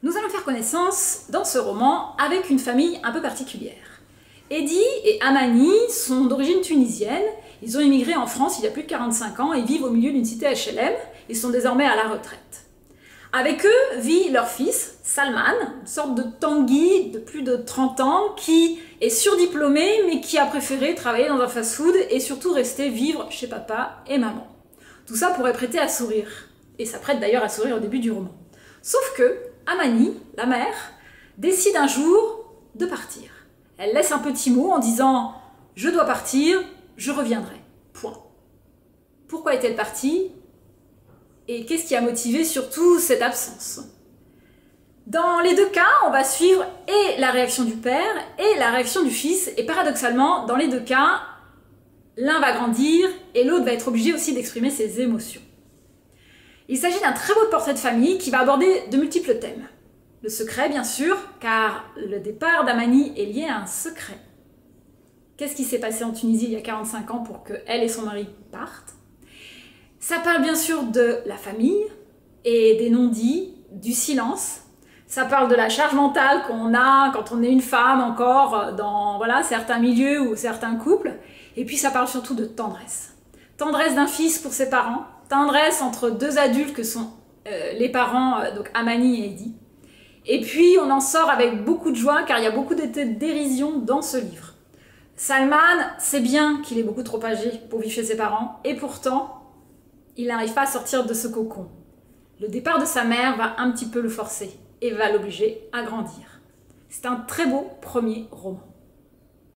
Nous allons faire connaissance dans ce roman avec une famille un peu particulière. Eddie et Amani sont d'origine tunisienne, ils ont immigré en France il y a plus de 45 ans et vivent au milieu d'une cité HLM, ils sont désormais à la retraite. Avec eux vit leur fils, Salman, une sorte de Tanguy de plus de 30 ans qui est surdiplômé mais qui a préféré travailler dans un fast-food et surtout rester vivre chez papa et maman. Tout ça pourrait prêter à sourire, et ça prête d'ailleurs à sourire au début du roman. Sauf que Amani, la mère, décide un jour de partir. Elle laisse un petit mot en disant « Je dois partir, je reviendrai. » Point. Pourquoi est-elle partie? Et qu'est-ce qui a motivé surtout cette absence? Dans les deux cas, on va suivre et la réaction du père et la réaction du fils. Et paradoxalement, dans les deux cas, l'un va grandir et l'autre va être obligé aussi d'exprimer ses émotions. Il s'agit d'un très beau portrait de famille qui va aborder de multiples thèmes. Le secret, bien sûr, car le départ d'Amani est lié à un secret. Qu'est-ce qui s'est passé en Tunisie il y a 45 ans pour qu'elle et son mari partent? Ça parle bien sûr de la famille et des non-dits, du silence. Ça parle de la charge mentale qu'on a quand on est une femme encore dans certains milieux ou certains couples. Et puis ça parle surtout de tendresse. Tendresse d'un fils pour ses parents, tendresse entre deux adultes que sont les parents, donc Amani et Eddie. Et puis on en sort avec beaucoup de joie car il y a beaucoup de dérision dans ce livre. Salman sait bien qu'il est beaucoup trop âgé pour vivre chez ses parents et pourtant il n'arrive pas à sortir de ce cocon. Le départ de sa mère va un petit peu le forcer et va l'obliger à grandir. C'est un très beau premier roman.